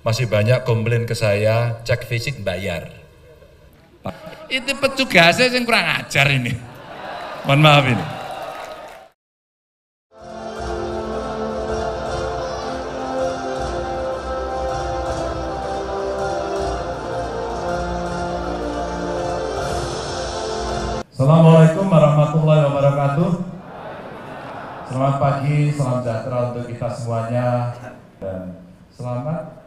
Masih banyak komplain ke saya, cek fisik bayar. Itu petugasnya yang kurang ajar ini. Mohon maaf ini. Assalamualaikum warahmatullahi wabarakatuh. Selamat pagi, salam sejahtera untuk kita semuanya dan selamat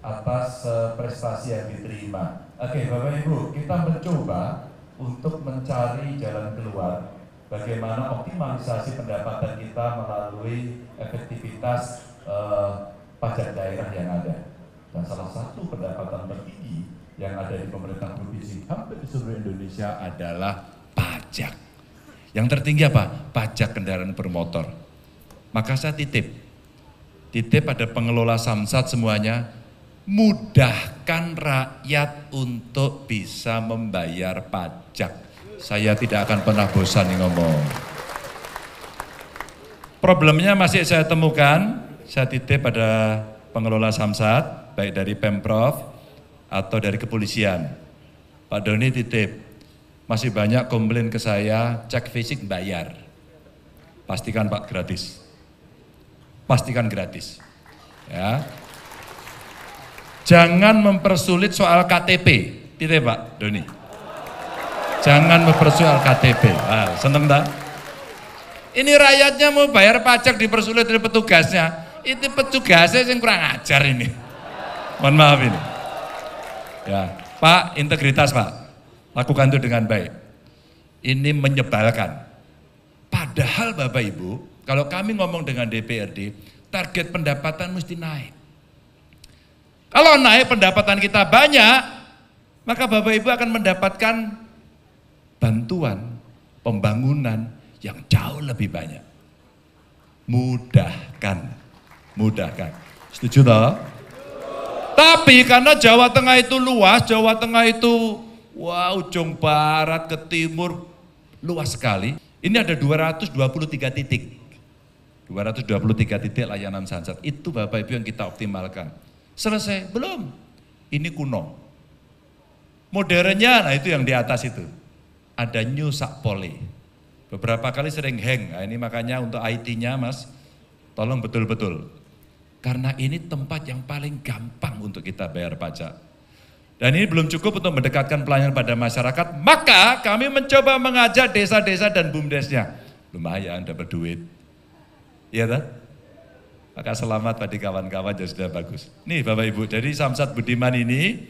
atas prestasi yang diterima. Oke, Bapak Ibu, kita mencoba untuk mencari jalan keluar bagaimana optimalisasi pendapatan kita melalui efektivitas pajak daerah yang ada. Dan salah satu pendapatan tertinggi yang ada di pemerintah provinsi hampir di seluruh Indonesia adalah pajak. Yang tertinggi apa? Pajak kendaraan bermotor. Maka saya titip pada pengelola Samsat semuanya, mudahkan rakyat untuk bisa membayar pajak. Saya tidak akan pernah bosan nih ngomong. Problemnya masih saya temukan, saya titip pada pengelola Samsat, baik dari Pemprov atau dari kepolisian. Pak Doni titip, masih banyak komplain ke saya, cek fisik bayar. Pastikan Pak gratis. Pastikan gratis. Ya. Jangan mempersulit soal KTP. Titip Pak Doni. Jangan mempersulit KTP. Ah, seneng tak? Ini rakyatnya mau bayar pajak dipersulit dari petugasnya. Itu petugasnya yang kurang ajar ini. Mohon maaf ini. Ya, Pak, integritas Pak. Lakukan itu dengan baik. Ini menyebalkan. Padahal Bapak Ibu, kalau kami ngomong dengan DPRD, target pendapatan mesti naik. Kalau naik pendapatan kita banyak, maka Bapak Ibu akan mendapatkan bantuan pembangunan yang jauh lebih banyak. Mudahkan. Setuju toh? Tapi karena Jawa Tengah itu luas, Jawa Tengah itu ujung barat ke timur luas sekali. Ini ada 223 titik. 223 titik layanan Samsat. Itu Bapak Ibu yang kita optimalkan. Selesai? Belum. Ini kuno. Modernnya, nah itu yang di atas itu. Ada New Sakpole. Beberapa kali sering hang. Nah, ini makanya untuk IT-nya Mas, tolong betul-betul. Karena ini tempat yang paling gampang untuk kita bayar pajak. Dan ini belum cukup untuk mendekatkan pelayanan pada masyarakat, maka kami mencoba mengajak desa-desa dan BUMDesnya. Lumayan dapat duit. Iya tak? Maka selamat bagi kawan-kawan yang sudah bagus. Nih Bapak Ibu, dari Samsat Budiman ini,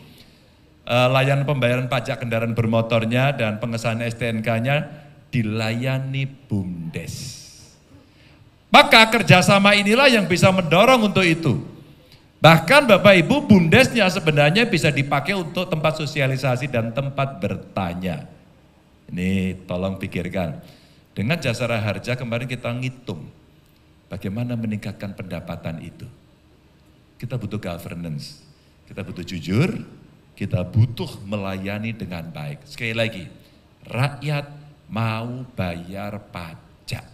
layanan pembayaran pajak kendaraan bermotornya dan pengesahan STNK-nya dilayani BUMDes. Maka kerjasama inilah yang bisa mendorong untuk itu. Bahkan Bapak Ibu, BUMDesnya sebenarnya bisa dipakai untuk tempat sosialisasi dan tempat bertanya. Ini tolong pikirkan. Dengan Jasara Harja kemarin kita ngitung bagaimana meningkatkan pendapatan itu. Kita butuh governance, kita butuh jujur, kita butuh melayani dengan baik. Sekali lagi, rakyat mau bayar pajak.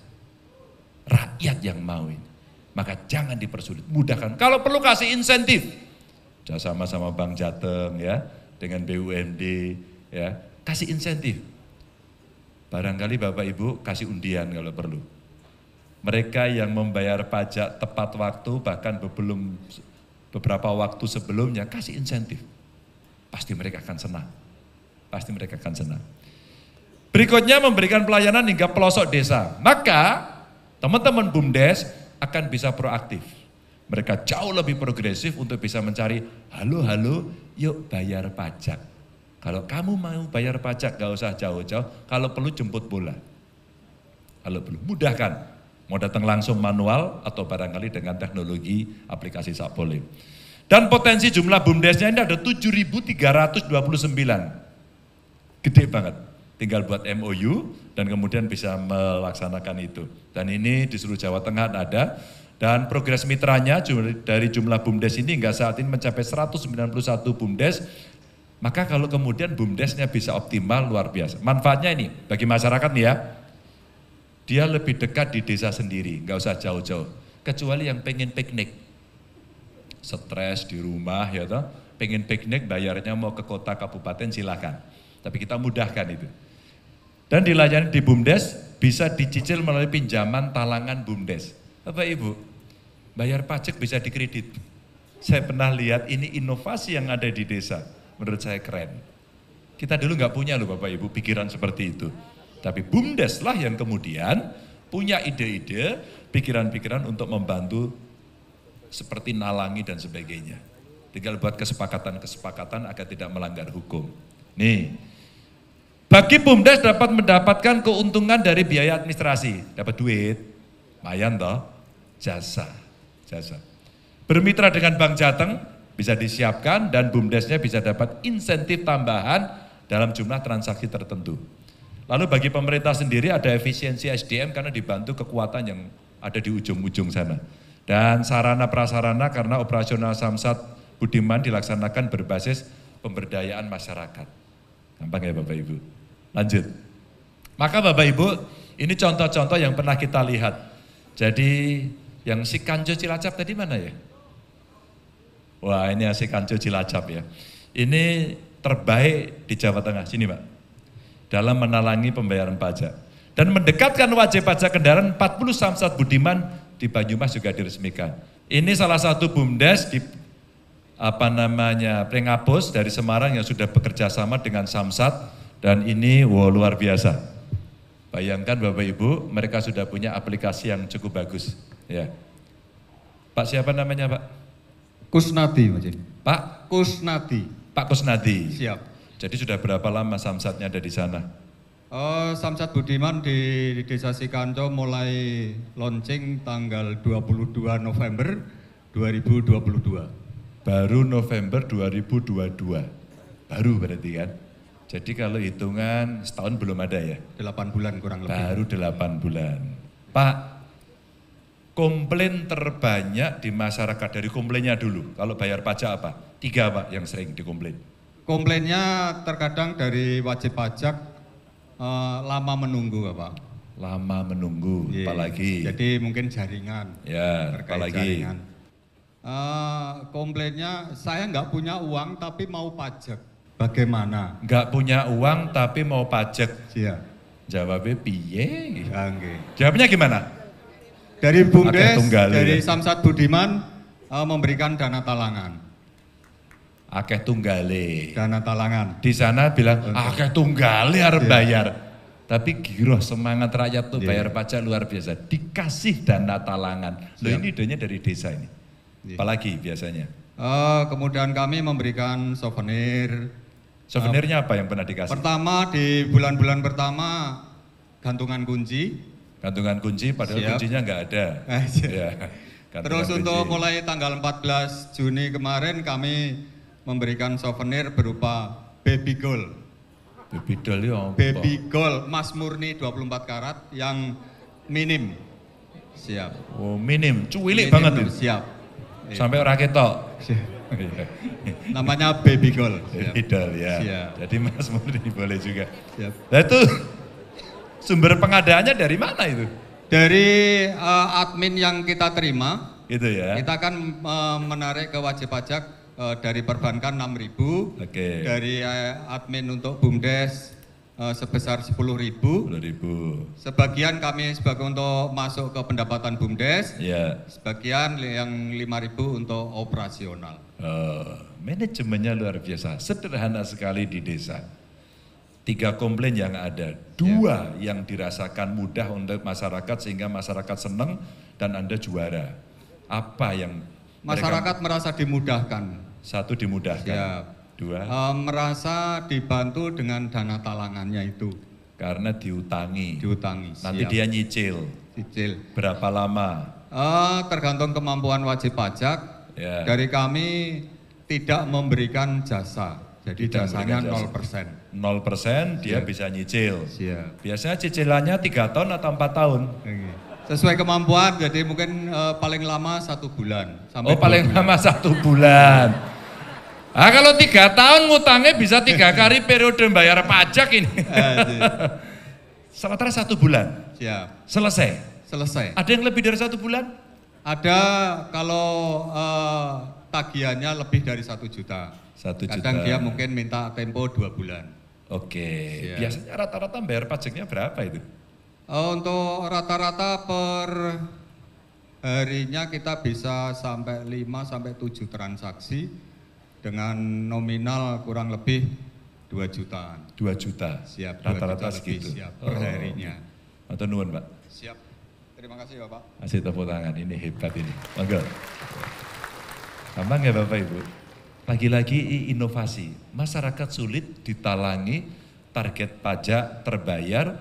Rakyat yang mau ini. Maka jangan dipersulit, mudahkan. Kalau perlu kasih insentif, sama-sama Bank Jateng ya, dengan BUMD ya, kasih insentif. Barangkali Bapak Ibu kasih undian kalau perlu. Mereka yang membayar pajak tepat waktu, bahkan belum beberapa waktu sebelumnya, kasih insentif. Pasti mereka akan senang. Pasti mereka akan senang. Berikutnya memberikan pelayanan hingga pelosok desa. Maka teman-teman BUMDes akan bisa proaktif. Mereka jauh lebih progresif untuk bisa mencari, halo, yuk bayar pajak. Kalau kamu mau bayar pajak, gak usah jauh-jauh, kalau perlu jemput bola. Kalau perlu, mudahkan. Mau datang langsung manual atau barangkali dengan teknologi aplikasi Sakpole. Dan potensi jumlah BUMDesnya ini ada 7.329. Gede banget. Tinggal buat MOU dan kemudian bisa melaksanakan itu. Dan ini di seluruh Jawa Tengah ada. Dan progres mitranya dari jumlah BUMDes ini hingga saat ini mencapai 191 BUMDes. Maka kalau kemudian BUMDesnya bisa optimal, luar biasa. Manfaatnya ini bagi masyarakat nih ya. Dia lebih dekat di desa sendiri, nggak usah jauh-jauh. Kecuali yang pengen piknik. stres di rumah ya toh, pengen piknik bayarnya mau ke kota kabupaten silakan. Tapi kita mudahkan itu. Dan dilayani di BUMDes bisa dicicil melalui pinjaman talangan BUMDes. Bapak Ibu, bayar pajak bisa dikredit. Saya pernah lihat ini inovasi yang ada di desa, menurut saya keren. Kita dulu nggak punya loh Bapak Ibu pikiran seperti itu. Tapi BUMDes lah yang kemudian punya ide-ide, pikiran-pikiran untuk membantu seperti nalangi dan sebagainya. Tinggal buat kesepakatan-kesepakatan agar tidak melanggar hukum. Nih, bagi BUMDes dapat mendapatkan keuntungan dari biaya administrasi, dapat duit, lumayan toh, jasa. Bermitra dengan Bank Jateng bisa disiapkan dan BUMDesnya bisa dapat insentif tambahan dalam jumlah transaksi tertentu. Lalu bagi pemerintah sendiri ada efisiensi SDM karena dibantu kekuatan yang ada di ujung-ujung sana. Dan sarana prasarana karena operasional Samsat Budiman dilaksanakan berbasis pemberdayaan masyarakat. Gampang ya Bapak Ibu. Lanjut. Maka Bapak Ibu, ini contoh-contoh yang pernah kita lihat. Jadi yang si Kanjo Cilacap tadi mana ya? Wah ini si Kanjo Cilacap ya. Ini terbaik di Jawa Tengah, sini Pak. Dalam menalangi pembayaran pajak. Dan mendekatkan wajib pajak kendaraan 40 Samsat Budiman di Banyumas juga diresmikan. Ini salah satu BUMDes di Pringapus dari Semarang yang sudah bekerja sama dengan Samsat dan ini luar biasa. Bayangkan Bapak Ibu, mereka sudah punya aplikasi yang cukup bagus. Ya. Pak siapa namanya Pak? Kusnadi Mas. Pak? Kusnadi. Pak Kusnadi. Siap. Jadi sudah berapa lama Samsatnya ada di sana? Samsat Budiman di Desa Sikanco mulai launching tanggal 22 November 2022. Baru November 2022. Baru berarti kan? Jadi kalau hitungan setahun belum ada ya? 8 bulan kurang lebih. Baru 8 bulan. Pak, komplain terbanyak di masyarakat dari komplainnya dulu. Kalau bayar pajak apa? 3 Pak yang sering dikomplain. Komplainnya terkadang dari wajib pajak lama menunggu Bapak. Lama menunggu, apalagi? Jadi mungkin jaringan. Ya, apalagi? Jaringan. Komplainnya saya nggak punya uang tapi mau pajak. Bagaimana? Nggak punya uang tapi mau pajak. Iya. Jawabnya piye? Jawabnya gimana? Dari BUMDes, dari Samsat Budiman memberikan dana talangan. Akeh tunggale. Dana talangan. Di sana bilang akeh tunggale harus bayar. Tapi giroh semangat rakyat tuh bayar pajak luar biasa. Dikasih dana talangan. Loh ini idenya dari desa ini. Apalagi biasanya? Kemudian kami memberikan souvenir. Souvenirnya apa yang pernah dikasih? Pertama di bulan-bulan pertama gantungan kunci. Gantungan kunci padahal kuncinya nggak ada. Ya, terus kunci. Untuk mulai tanggal 14 Juni kemarin kami memberikan souvenir berupa baby gold. Baby doll ya apa? Baby gold Mas Murni 24 karat yang minim. Siap. Oh minim, cuwilik banget itu. Siap. Sampai orang ketok. Namanya baby gold. Baby doll ya. Siap. Jadi Mas Murni boleh juga. Siap. Nah itu sumber pengadaannya dari mana itu? Dari admin yang kita terima. Itu ya. Kita akan menarik ke wajib pajak dari perbankan 6.000, dari admin untuk BUMDes sebesar 10.000. Sebagian kami sebagai untuk masuk ke pendapatan BUMDes, sebagian yang 5.000 untuk operasional. Manajemennya luar biasa, sederhana sekali di desa. 3 komplain yang ada, 2 yang dirasakan mudah untuk masyarakat sehingga masyarakat senang dan Anda juara. Apa yang masyarakat merasa dimudahkan? 1 dimudahkan. 2 merasa dibantu dengan dana talangannya itu. Karena diutangi. Nanti siap. dia nyicil. Berapa lama? Tergantung kemampuan wajib pajak. Dari kami tidak memberikan jasa. Jadi jasanya 0%. 0% dia bisa nyicil. Siap. Biasanya cicilannya 3 tahun atau 4 tahun. Sesuai kemampuan, jadi mungkin paling lama 1 bulan. Sampai paling lama 1 bulan. Kalau 3 tahun ngutangnya bisa 3 kali periode bayar pajak ini. Sementara 1 bulan. Siap. Selesai. Ada yang lebih dari 1 bulan? Ada kalau tagihannya lebih dari 1 juta. 1 juta. Kadang dia mungkin minta tempo 2 bulan. Oke. Ya. Biasanya rata-rata bayar pajaknya berapa itu? Untuk rata-rata per harinya kita bisa sampai 5 sampai 7 transaksi dengan nominal kurang lebih 2 jutaan. 2 juta. Siap. Rata-rata 2 juta segitu. siap per harinya. Atau nuwun, Pak. Siap. Terima kasih Bapak. Kasih tepuk tangan, ini hebat ini. Monggo. Gampang ya Bapak Ibu? Lagi-lagi inovasi. Masyarakat sulit ditalangi, target pajak terbayar,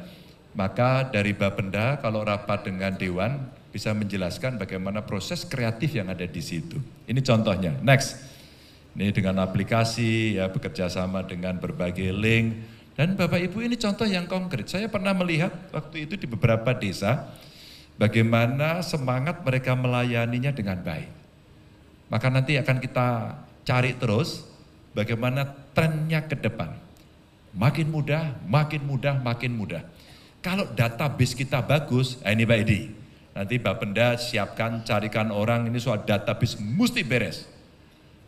maka dari Bapenda kalau rapat dengan Dewan bisa menjelaskan bagaimana proses kreatif yang ada di situ. Ini contohnya. Next. Ini dengan aplikasi, ya bekerja sama dengan berbagai link. Dan Bapak Ibu ini contoh yang konkret. Saya pernah melihat waktu itu di beberapa desa, bagaimana semangat mereka melayaninya dengan baik. Maka nanti akan kita cari terus bagaimana trennya ke depan. Makin mudah, makin mudah, makin mudah. Kalau database kita bagus, ini Pak Edi, nanti Bapenda siapkan, carikan orang, ini soal database mesti beres.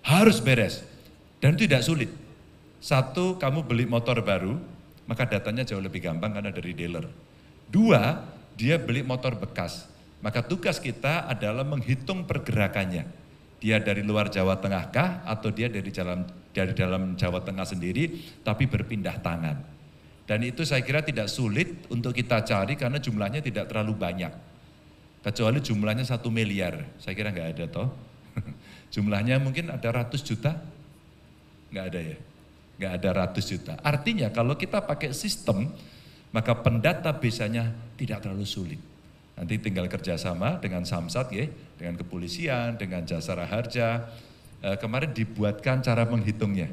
Harus beres. Dan tidak sulit. Satu, kamu beli motor baru, maka datanya jauh lebih gampang karena dari dealer. Dua, dia beli motor bekas. Maka tugas kita adalah menghitung pergerakannya. Dia dari luar Jawa Tengah kah atau dia dari dalam Jawa Tengah sendiri tapi berpindah tangan. Dan itu saya kira tidak sulit untuk kita cari karena jumlahnya tidak terlalu banyak. Kecuali jumlahnya 1 miliar, saya kira nggak ada toh. Jumlahnya mungkin ada ratus juta, nggak ada ya, nggak ada ratus juta. Artinya kalau kita pakai sistem, maka pendatabasenya tidak terlalu sulit. Nanti tinggal kerjasama dengan Samsat ya, dengan kepolisian, dengan Jasara Harja. Kemarin dibuatkan cara menghitungnya.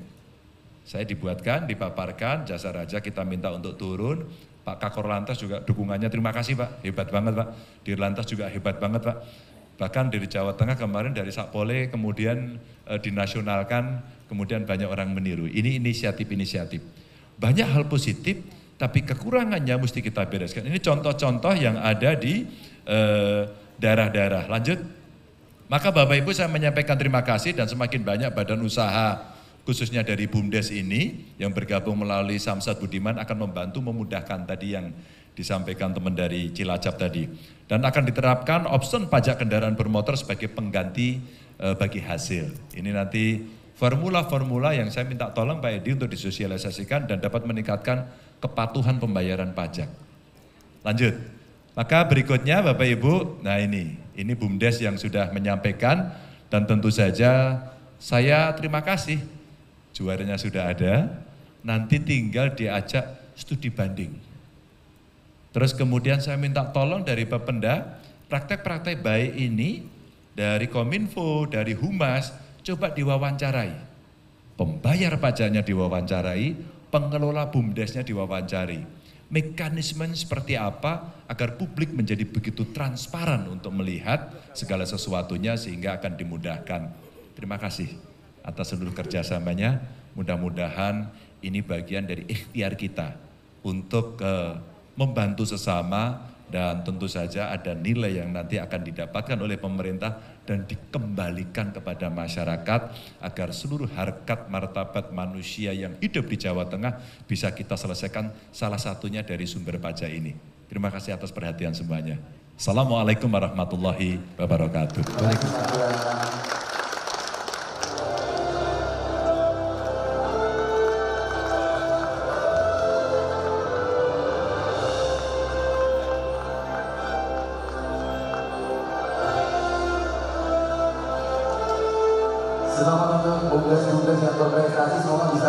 Saya dibuatkan, dipaparkan, Jasara Harja kita minta untuk turun. Pak Kakor Lantas juga dukungannya, terima kasih Pak, hebat banget Pak. Dirlantas juga hebat banget Pak. Bahkan dari Jawa Tengah kemarin dari Sakpole kemudian dinasionalkan, kemudian banyak orang meniru. Ini inisiatif-inisiatif. Banyak hal positif, tapi kekurangannya mesti kita bereskan. Ini contoh-contoh yang ada di daerah-daerah. Lanjut. Maka Bapak Ibu saya menyampaikan terima kasih dan semakin banyak badan usaha khususnya dari BUMDes ini yang bergabung melalui Samsat Budiman akan membantu memudahkan tadi yang disampaikan teman dari Cilacap tadi. Dan akan diterapkan opsi pajak kendaraan bermotor sebagai pengganti bagi hasil. Ini nanti formula-formula yang saya minta tolong Pak Edi untuk disosialisasikan dan dapat meningkatkan kepatuhan pembayaran pajak. Lanjut. Maka berikutnya Bapak Ibu, nah ini BUMDes yang sudah menyampaikan dan tentu saja saya terima kasih. Juaranya sudah ada, nanti tinggal diajak studi banding. Terus kemudian saya minta tolong dari Bapenda, praktek-praktek baik ini dari Kominfo, dari Humas, coba diwawancarai. Pembayar pajaknya diwawancarai, pengelola BUMDesnya diwawancari. Mekanisme seperti apa agar publik menjadi begitu transparan untuk melihat segala sesuatunya sehingga akan dimudahkan. Terima kasih atas seluruh kerjasamanya. Mudah-mudahan ini bagian dari ikhtiar kita untuk membantu sesama dan tentu saja ada nilai yang nanti akan didapatkan oleh pemerintah dan dikembalikan kepada masyarakat agar seluruh harkat martabat manusia yang hidup di Jawa Tengah bisa kita selesaikan salah satunya dari sumber pajak ini. Terima kasih atas perhatian semuanya. Assalamualaikum warahmatullahi wabarakatuh. Selamat untuk BUMDes yang berprestasi, semoga bisa